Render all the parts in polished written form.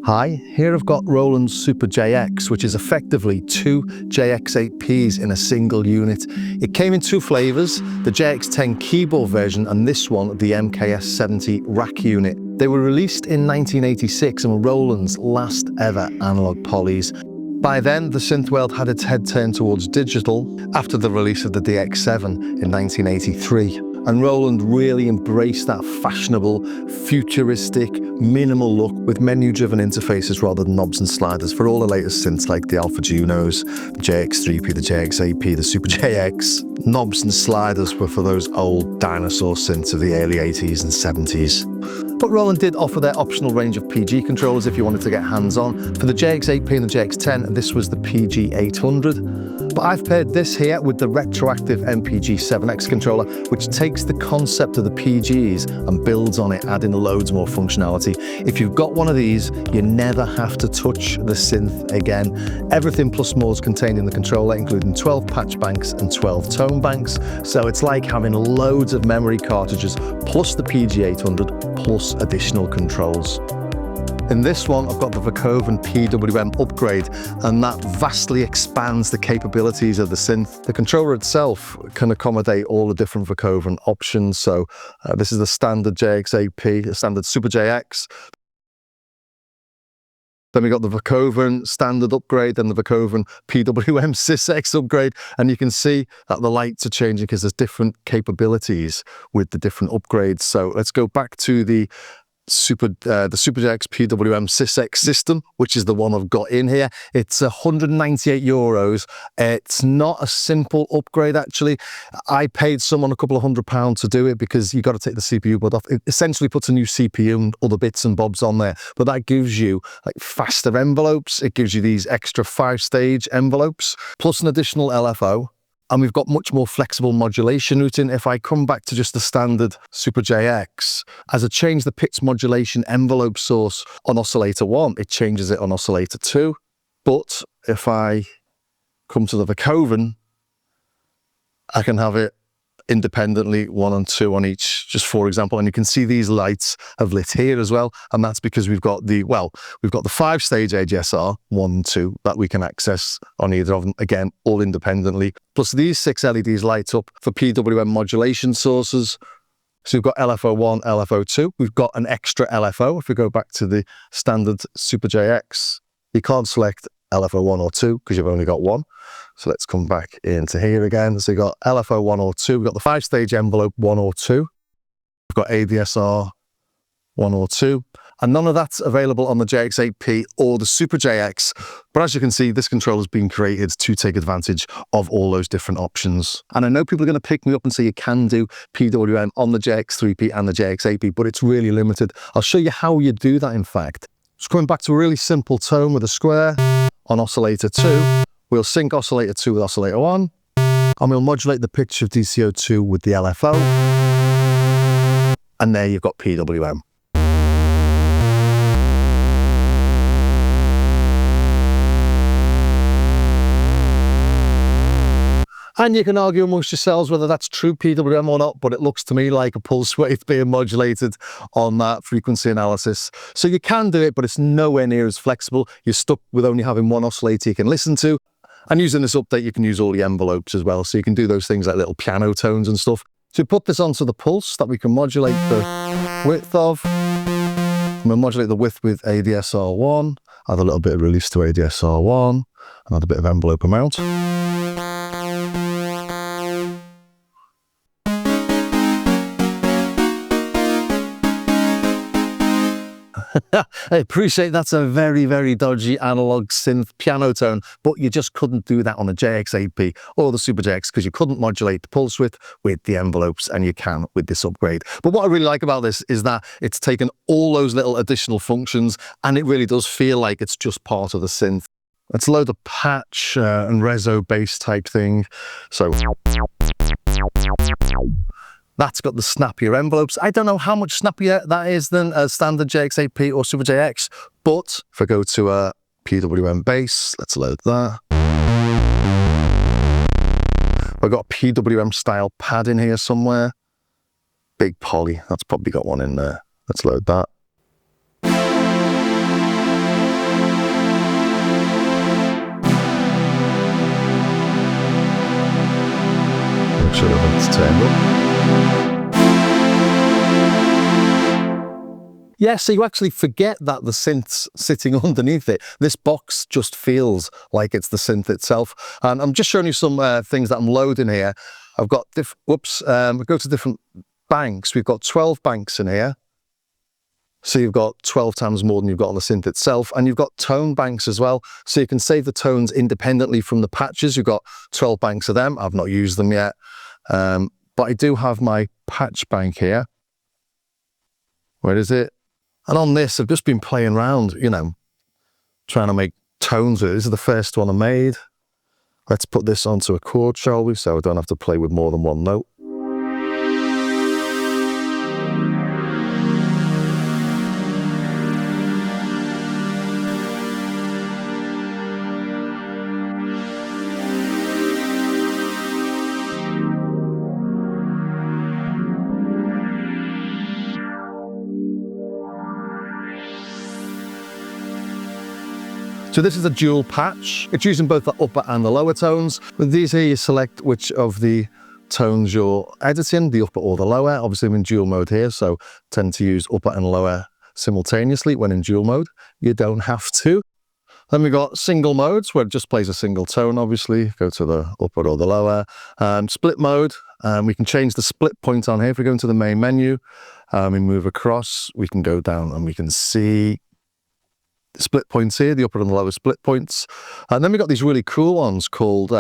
Hi, here I've got Roland Super JX, which is effectively two JX8Ps in a single unit. It came in two flavours, the JX10 keyboard version and this one, the MKS-70 rack unit. They were released in 1986 and were Roland's last ever analogue polys. By then, the synth world had its head turned towards digital after the release of the DX7 in 1983. And Roland really embraced that fashionable, futuristic, minimal look with menu-driven interfaces rather than knobs and sliders for all the latest synths like the Alpha Junos, the JX3P, the JX8P, the Super JX. Knobs and sliders were for those old dinosaur synths of the early 80s and 70s. But Roland did offer their optional range of PG controllers if you wanted to get hands-on. For the JX8P and the JX10, this was the PG800. But I've paired this here with the Retroaktiv MPG-7X controller, which takes the concept of the PGs and builds on it, adding loads more functionality. If you've got one of these, you never have to touch the synth again. Everything plus more is contained in the controller, including 12 patch banks and 12 tone banks. So it's like having loads of memory cartridges, plus the PG800, plus additional controls. In this one, I've got the Vercoven PWM upgrade, and that vastly expands the capabilities of the synth. The controller itself can accommodate all the different Vercoven options. So this is the standard JX8P, the standard Super JX. Then we got the Vercoven standard upgrade and the Vercoven PWM 6X upgrade. And you can see that the lights are changing because there's different capabilities with the different upgrades. So let's go back to the Super JX PWM 6X system, which is the one I've got in here. It's €198. It's not a simple upgrade, actually. I paid someone a couple of £100 to do it because you got to take the CPU board off. It essentially puts a new CPU and other bits and bobs on there, but that gives you like faster envelopes. It gives you these extra 5-stage envelopes, plus an additional LFO. And we've got much more flexible modulation routing. If I come back to just the standard Super JX, as I change the pitch modulation envelope source on oscillator 1, it changes it on oscillator 2. But if I come to the Vercoven, I can have it independently, 1 and 2 on each, just for example. And you can see these lights have lit here as well. And that's because we've got the 5-stage AGSR, 1 and 2, that we can access on either of them, again, all independently. Plus these 6 LEDs light up for PWM modulation sources. So we've got LFO1, LFO2. We've got an extra LFO. If we go back to the standard Super JX, you can't select LFO1 or 2 because you've only got 1. So let's come back into here again. So you've got LFO1 or 2. We've got the 5-stage envelope 1 or 2. We've got ADSR 1 or 2. And none of that's available on the JX8P or the Super JX. But as you can see, this controller has been created to take advantage of all those different options. And I know people are going to pick me up and say you can do PWM on the JX3P and the JX8P, but it's really limited. I'll show you how you do that, in fact. Just coming back to a really simple tone with a square on oscillator 2. We'll sync oscillator 2 with oscillator 1, and we'll modulate the pitch of DCO2 with the LFO. And there you've got PWM. And you can argue amongst yourselves whether that's true PWM or not, but it looks to me like a pulse wave being modulated on that frequency analysis. So you can do it, but it's nowhere near as flexible. You're stuck with only having one oscillator you can listen to. And using this update, you can use all the envelopes as well. So you can do those things like little piano tones and stuff. So put this onto the pulse that we can modulate the width of. We'll modulate the width with ADSR1, add a little bit of release to ADSR1, and add a bit of envelope amount. I appreciate that's a very, very dodgy analog synth piano tone, but you just couldn't do that on a JX8P or the Super JX because you couldn't modulate the pulse width with the envelopes, and you can with this upgrade. But what I really like about this is that it's taken all those little additional functions and it really does feel like it's just part of the synth. Let's load a patch and reso bass type thing. So that's got the snappier envelopes. I don't know how much snappier that is than a standard JX8P or Super JX, but if I go to a PWM bass, let's load that. I've got a PWM style pad in here somewhere. Big poly, that's probably got one in there. Let's load that. turned up. Yeah, so you actually forget that the synth's sitting underneath it. This box just feels like it's the synth itself. And I'm just showing you some things that I'm loading here. I've got we go to different banks. We've got 12 banks in here. So you've got 12 times more than you've got on the synth itself. And you've got tone banks as well. So you can save the tones independently from the patches. You've got 12 banks of them. I've not used them yet. But I do have my patch bank here. Where is it? And on this, I've just been playing around, you know, trying to make tones with it. This is the first one I made. Let's put this onto a chord, shall we? So I don't have to play with more than one note. So this is a dual patch. It's using both the upper and the lower tones. With these here, you select which of the tones you're editing, the upper or the lower. Obviously I'm in dual mode here, so tend to use upper and lower simultaneously when in dual mode. You don't have to. Then we've got single modes, where it just plays a single tone, obviously. Go to the upper or the lower. Split mode, we can change the split point on here. If we go into the main menu, we move across, we can go down and we can see split points here, the upper and the lower split points. And then we've got these really cool ones called,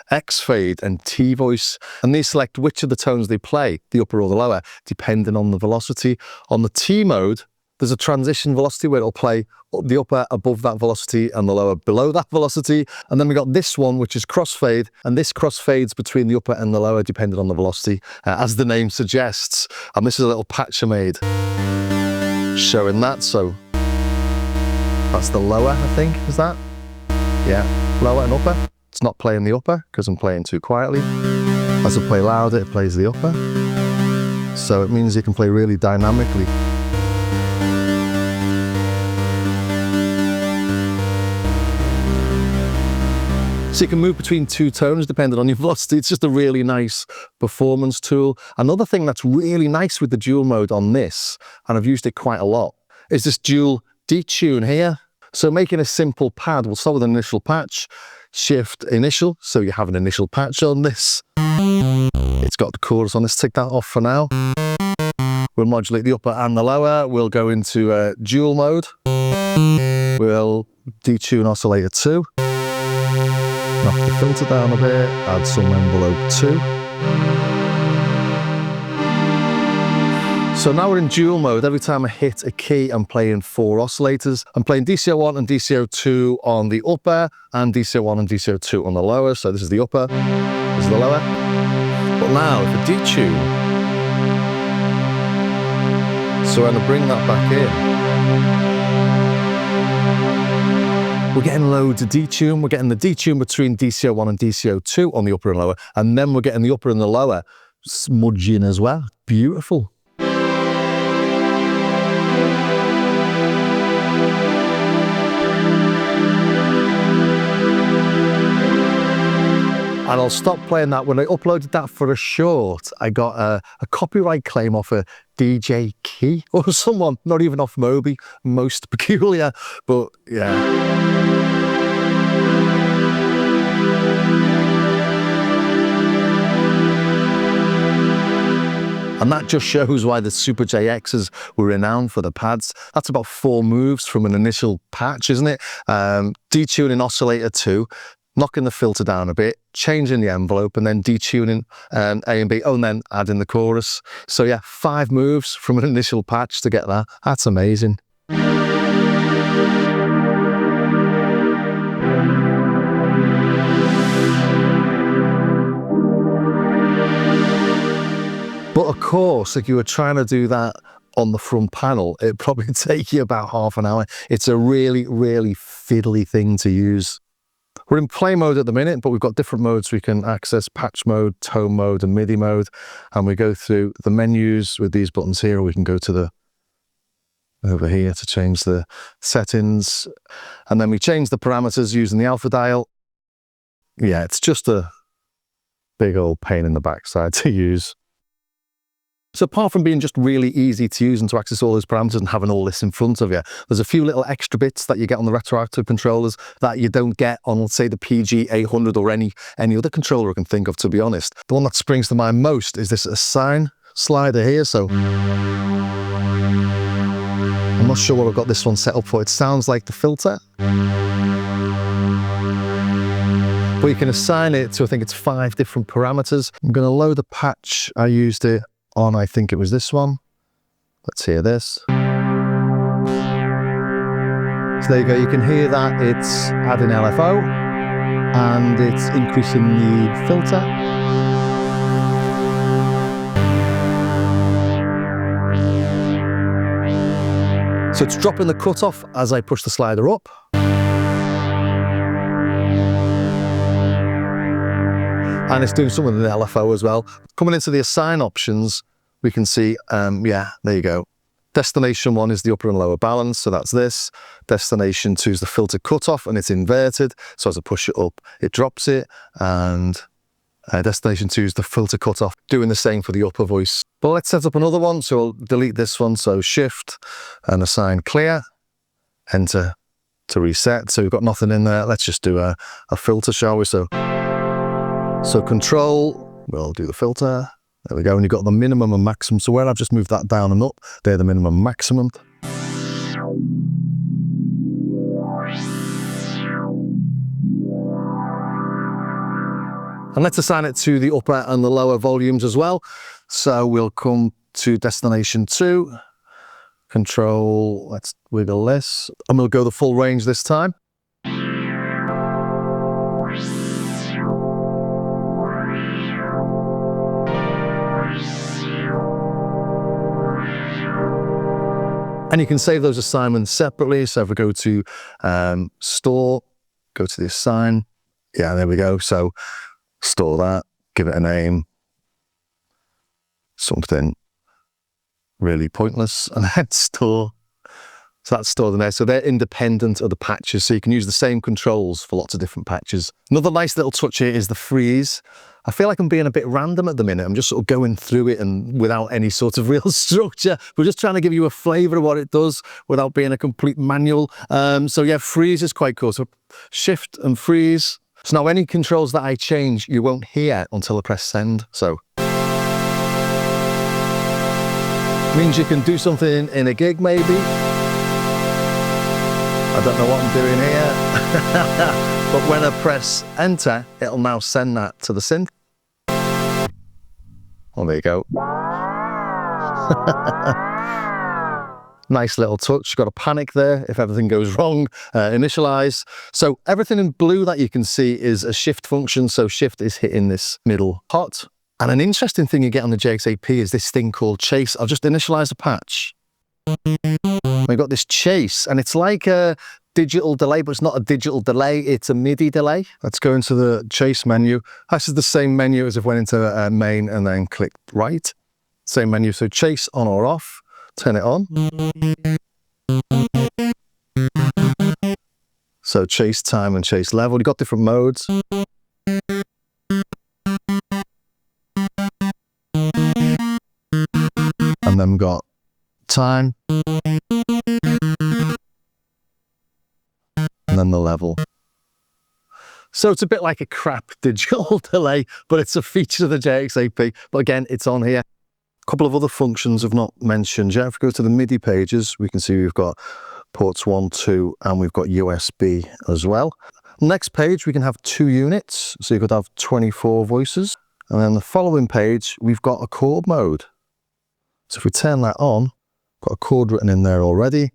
X fade and T voice. And these select which of the tones they play, the upper or the lower, depending on the velocity. On the T mode, there's a transition velocity where it'll play the upper above that velocity and the lower below that velocity. And then we got this one, which is crossfade, and this crossfades between the upper and the lower depending on the velocity, as the name suggests. And this is a little patch I made showing that. So that's the lower, I think, is that? Yeah, lower and upper. It's not playing the upper because I'm playing too quietly. As I play louder, it plays the upper. So it means you can play really dynamically. So you can move between two tones depending on your velocity. It's just a really nice performance tool. Another thing that's really nice with the dual mode on this, and I've used it quite a lot, is this dual detune here. So making a simple pad, we'll start with an initial patch, shift initial, so you have an initial patch on this. It's got the chorus on this, take that off for now. We'll modulate the upper and the lower. We'll go into dual mode. We'll detune oscillator 2. Knock the filter down a bit, add some envelope 2. So now we're in dual mode. Every time I hit a key, I'm playing 4 oscillators. I'm playing DCO1 and DCO2 on the upper, and DCO1 and DCO2 on the lower. So this is the upper, this is the lower. But now, if I detune, so I'm going to bring that back in. We're getting loads of detune. We're getting the detune between DCO1 and DCO2 on the upper and lower, and then we're getting the upper and the lower smudging as well. Beautiful. And I'll stop playing that. When I uploaded that for a short, I got a copyright claim off a DJ Key or someone, not even off Moby, most peculiar, but yeah. And that just shows why the Super JXs were renowned for the pads. That's about 4 moves from an initial patch, isn't it? Detuning oscillator 2, knocking the filter down a bit, changing the envelope, and then detuning A and B, and then adding the chorus. So yeah, 5 moves from an initial patch to get that. That's amazing. But of course, if you were trying to do that on the front panel, it'd probably take you about half an hour. It's a really, really fiddly thing to use. We're in play mode at the minute, but we've got different modes we can access: patch mode, tone mode, and MIDI mode. And we go through the menus with these buttons here, or we can go to the over here to change the settings. And then we change the parameters using the alpha dial. Yeah, it's just a big old pain in the backside to use. So apart from being just really easy to use and to access all those parameters and having all this in front of you, there's a few little extra bits that you get on the Retroaktiv controllers that you don't get on, let's say, the PG-800 or any other controller I can think of, to be honest. The one that springs to mind most is this assign slider here. So I'm not sure what I've got this one set up for. It sounds like the filter. But you can assign it to, I think it's 5 different parameters. I'm going to load the patch I used it on, I think it was this one. Let's hear this. So there you go, you can hear that it's adding LFO and it's increasing the filter. So it's dropping the cutoff as I push the slider up. And it's doing something with the LFO as well. Coming into the assign options, we can see, yeah, there you go. Destination 1 is the upper and lower balance, so that's this. Destination 2 is the filter cutoff, and it's inverted. So as I push it up, it drops it. And destination 2 is the filter cutoff, doing the same for the upper voice. But let's set up another one. So I'll delete this one. So Shift and assign clear, Enter to reset. So we've got nothing in there. Let's just do a filter, shall we? So Control, we'll do the filter. There we go, and you've got the minimum and maximum. So where I've just moved that down and up, they're the minimum and maximum. And let's assign it to the upper and the lower volumes as well. So we'll come to destination 2, Control, let's wiggle this, and we'll go the full range this time. And you can save those assignments separately. So if we go to store, go to the assign. Yeah, there we go. So store that, give it a name, something really pointless, and then store. So that's stored in there. So they're independent of the patches. So you can use the same controls for lots of different patches. Another nice little touch here is the freeze. I feel like I'm being a bit random at the minute. I'm just sort of going through it and without any sort of real structure. We're just trying to give you a flavour of what it does without being a complete manual. So yeah, freeze is quite cool. So Shift and freeze. So now any controls that I change, you won't hear until I press send. So means you can do something in a gig maybe. I don't know what I'm doing here. But when I press enter, it'll now send that to the synth. Oh, there you go. Nice little touch. Got a panic there if everything goes wrong. Initialize. So everything in blue that you can see is a shift function. So shift is hitting this middle pot. And an interesting thing you get on the JX-8P is this thing called chase. I'll just initialize a patch. We've got this chase, and it's like a digital delay, but it's not a digital delay, it's a MIDI delay. Let's go into the chase menu. This is the same menu as if I went into main and then clicked right. Same menu, so chase on or off, turn it on. So chase time and chase level, you've got different modes. And then we've got time. And then the level. So it's a bit like a crap digital delay, but it's a feature of the JX-8P. But again, it's on here. A couple of other functions I've not mentioned yet. If we go to the MIDI pages, we can see we've got ports 1, 2, and we've got USB as well. Next page, we can have 2 units. So you could have 24 voices. And then the following page, we've got a chord mode. So if we turn that on, got a chord written in there already.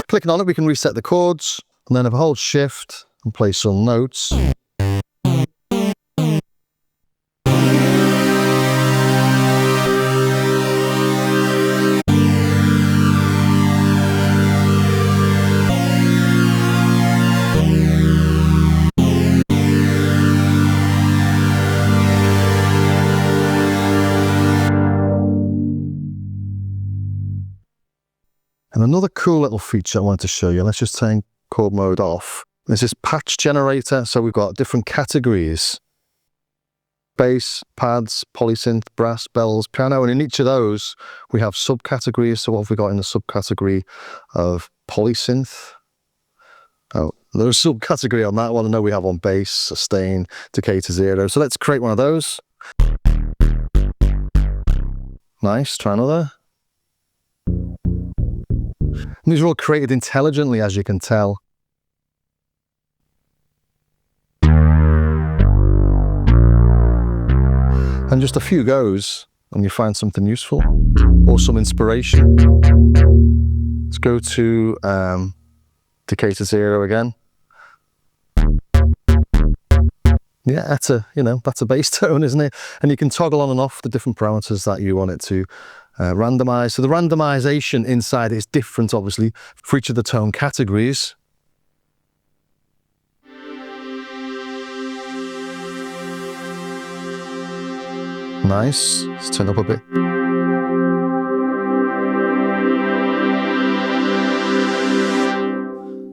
Clicking on it, we can reset the chords, and then if I hold shift and play some notes. And another cool little feature I wanted to show you, let's just turn chord mode off. There's this patch generator, so we've got different categories. Bass, pads, polysynth, brass, bells, piano, and in each of those we have subcategories. So what have we got in the subcategory of polysynth? Oh, there's a subcategory on that one. I know we have on bass, sustain, decay to zero. So let's create one of those. Nice, try another. And these are all created intelligently, as you can tell. And just a few goes and you find something useful or some inspiration. Let's go to decay to zero again. Yeah, that's a bass tone, isn't it? And you can toggle on and off the different parameters that you want it to randomize. So the randomization inside is different, obviously, for each of the tone categories. Nice. Let's turn up a bit.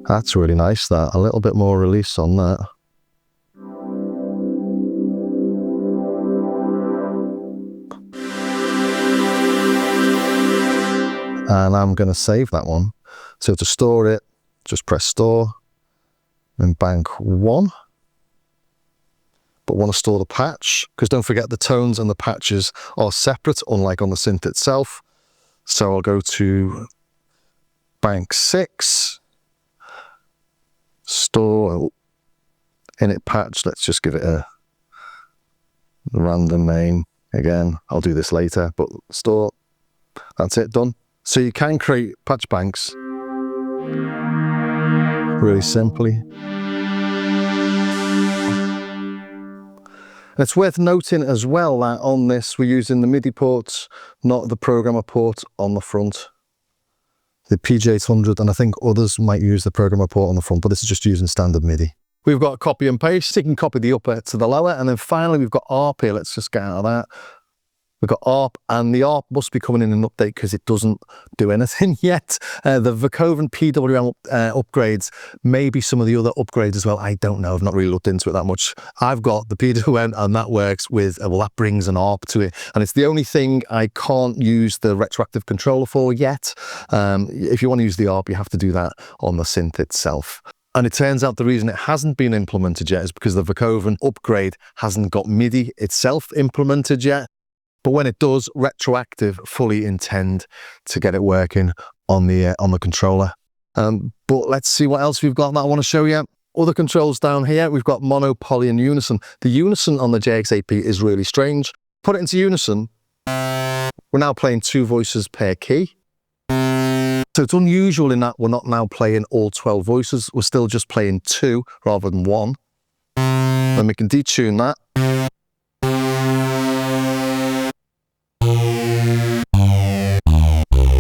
That's really nice, that. A little bit more release on that. And I'm going to save that one. So to store it, just press store and bank 1. But want to store the patch, because don't forget the tones and the patches are separate, unlike on the synth itself. So I'll go to bank 6, store init patch. Let's just give it a random name again. I'll do this later, but store. That's it, done. So you can create patch banks really simply. And it's worth noting as well that on this we're using the MIDI ports, not the programmer port on the front. The PG-800, and I think others might use the programmer port on the front, but this is just using standard MIDI. We've got copy and paste. You can copy the upper to the lower, and then finally we've got ARP here. Let's just get out of that. We've got ARP, and the ARP must be coming in an update because it doesn't do anything yet. The Vecoven PWM upgrades, maybe some of the other upgrades as well. I don't know. I've not really looked into it that much. I've got the PWM, and that works with, well, that brings an ARP to it. And it's the only thing I can't use the retroactive controller for yet. If you want to use the ARP, you have to do that on the synth itself. And it turns out the reason it hasn't been implemented yet is because the Vecoven upgrade hasn't got MIDI itself implemented yet. But when it does, Retroaktiv fully intend to get it working on the controller. But let's see what else we've got that I want to show you. Other controls down here, we've got mono, poly, and unison. The unison on the JX-AP is really strange. Put it into unison. We're now playing 2 voices per key. So it's unusual in that we're not now playing all 12 voices. We're still just playing 2 rather than 1. Then we can detune that.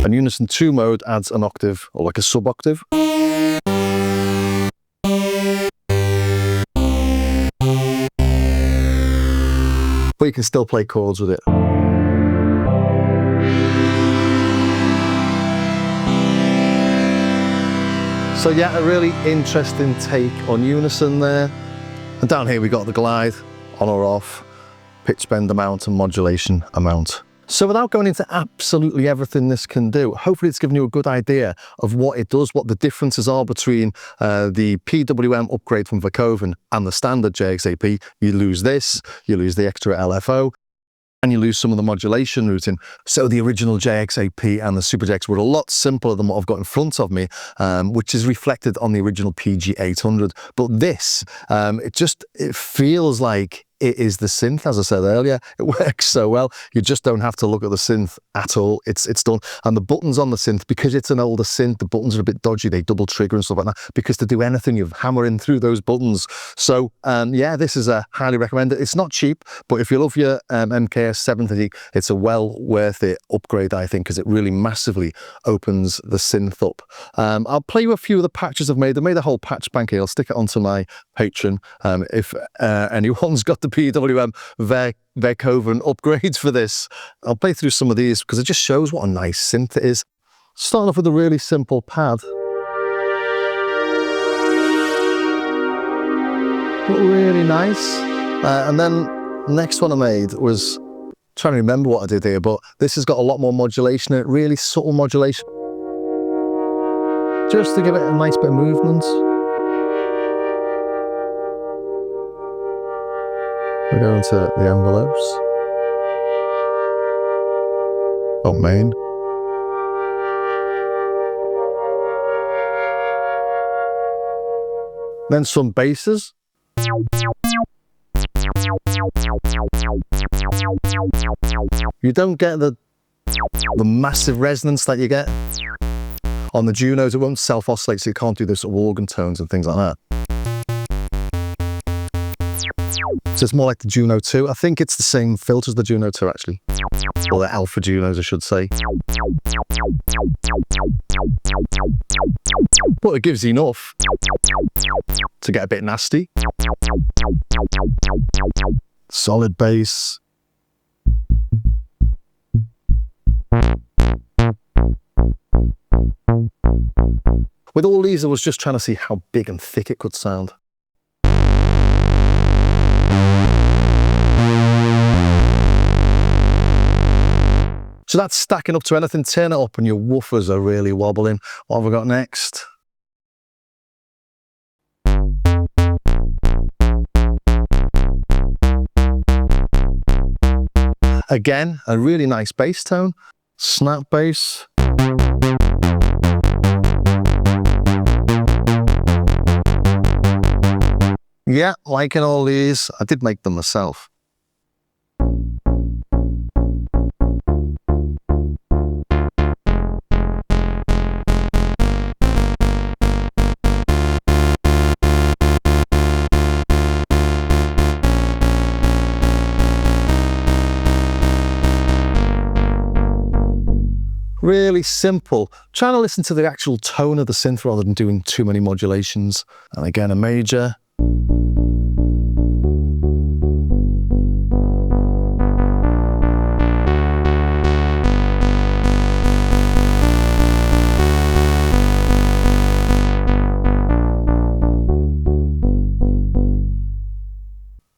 And Unison 2 mode adds an octave, or like a sub-octave. But you can still play chords with it. So yeah, a really interesting take on Unison there. And down here we got the glide, on or off, pitch bend amount and modulation amount. So without going into absolutely everything this can do, hopefully it's given you a good idea of what it does, what the differences are between the PWM upgrade from Vecoven and the standard JX-AP. You lose this, you lose the extra LFO, and you lose some of the modulation routing. So the original JX-AP and the Super JX were a lot simpler than what I've got in front of me, which is reflected on the original PG-800. But this, it feels like it is the synth, as I said earlier. It works so well. You just don't have to look at the synth at all. It's done. And the buttons on the synth, because it's an older synth, the buttons are a bit dodgy. They double trigger and stuff like that. Because to do anything, you're hammering through those buttons. So yeah, this is a highly recommended. It's not cheap, but if you love your MKS-70, it's a well worth it upgrade, I think, because it really massively opens the synth up. I'll play you a few of the patches I've made. I made a whole patch bank here. I'll stick it onto my Patreon if anyone's got the PWM Vercoven upgrades for this. I'll play through some of these because it just shows what a nice synth it is. Starting off with a really simple pad. But really nice. And then the next one I made was, trying to remember what I did here, but this has got a lot more modulation in it, really subtle modulation. Just to give it a nice bit of movement. We're going to the envelopes. Oh, main. Then some basses. You don't get the massive resonance that you get on the Junos. It won't self-oscillate, so you can't do the sort of organ tones and things like that. So it's more like the Juno 2. I think it's the same filter as the Juno 2 actually. Or the Alpha Junos, I should say. But it gives enough to get a bit nasty. Solid bass. With all these, I was just trying to see how big and thick it could sound. So that's stacking up to anything. Turn it up and your woofers are really wobbling. What have we got next? Again, a really nice bass tone. Snap bass. Yeah, liking all these. I did make them myself. Really simple. Trying to listen to the actual tone of the synth rather than doing too many modulations. And again, a major.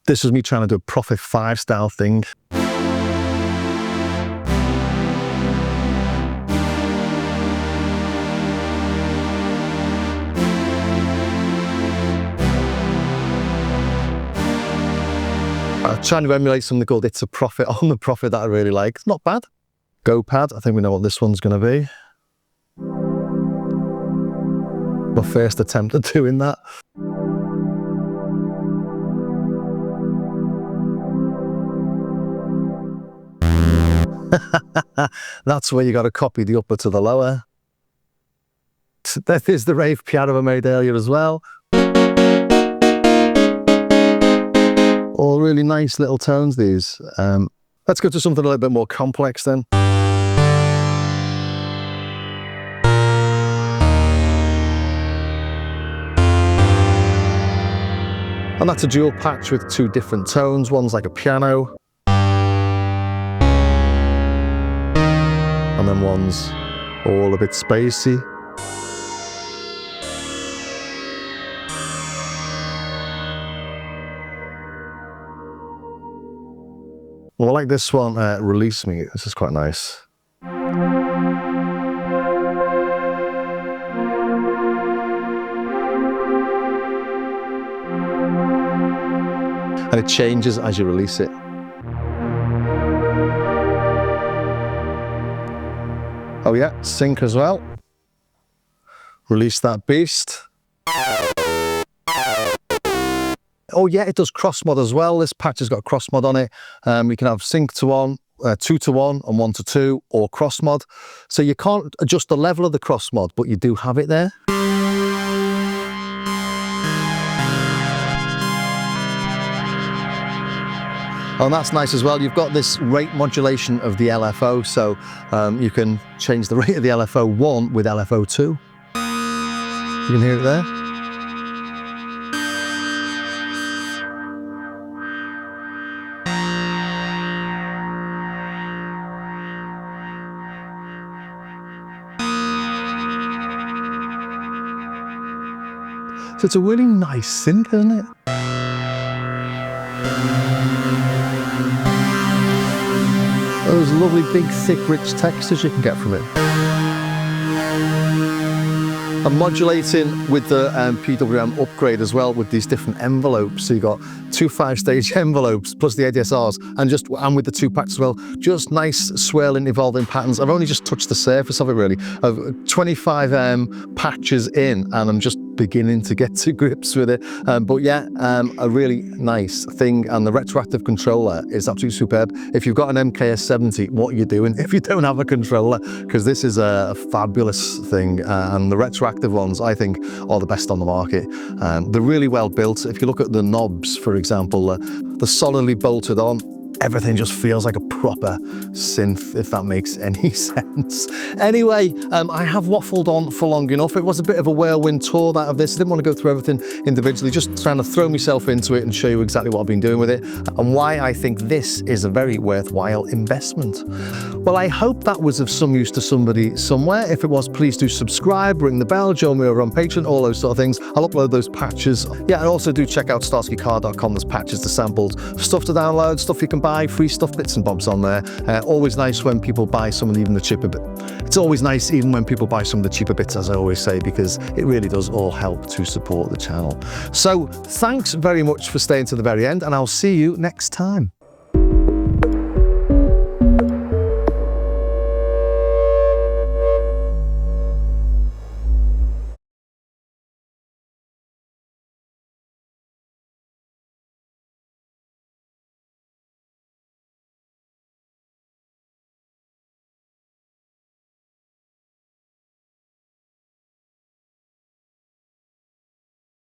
This was me trying to do a Prophet 5 style thing. I'm trying to emulate something called It's a Prophet on the Prophet that I really like. It's not bad. Go pad, I think we know what this one's going to be. My first attempt at doing that. That's where you got to copy the upper to the lower. That is the rave piano I made earlier as well. All really nice little tones, these. Let's go to something a little bit more complex then. And that's a dual patch with two different tones. One's like a piano. And then one's all a bit spacey. Well, I like this one, Release Me. This is quite nice. And it changes as you release it. Oh yeah, sync as well. Release that beast. Oh yeah, it does cross mod as well. This patch has got a cross mod on it. We can have sync to 1, 2 to 1 and 1 to 2 or cross mod. So you can't adjust the level of the cross mod, but you do have it there. Oh, and that's nice as well. You've got this rate modulation of the LFO, so you can change the rate of the LFO 1 with LFO 2. You can hear it there. So it's a really nice synth, isn't it? Those lovely, big, thick, rich textures you can get from it. I'm modulating with the PWM upgrade as well with these different envelopes. So you got 2 5-stage envelopes plus the ADSRs and with the 2 packs as well. Just nice swirling, evolving patterns. I've only just touched the surface of it really. I've 25 patches in and I'm just beginning to get to grips with it. But yeah, a really nice thing. And the retroactive controller is absolutely superb. If you've got an MKS-70, what are you doing if you don't have a controller? Because this is a fabulous thing. And the retroactive ones, I think, are the best on the market. They're really well built. If you look at the knobs, for example, they're solidly bolted on. Everything just feels like a proper synth, if that makes any sense. Anyway, I have waffled on for long enough. It was a bit of a whirlwind tour, that of this. I didn't want to go through everything individually, just trying to throw myself into it and show you exactly what I've been doing with it and why I think this is a very worthwhile investment. Well, I hope that was of some use to somebody somewhere. If it was, please do subscribe, ring the bell, join me over on Patreon, all those sort of things. I'll upload those patches. Yeah, and also do check out starskycar.com. There's patches, the samples, stuff to download, stuff you can buy, free stuff, bits and bobs on there. Always nice when people buy some of even the cheaper bit. It's always nice even when people buy some of the cheaper bits, as I always say, because it really does all help to support the channel. So thanks very much for staying to the very end, and I'll see you next time.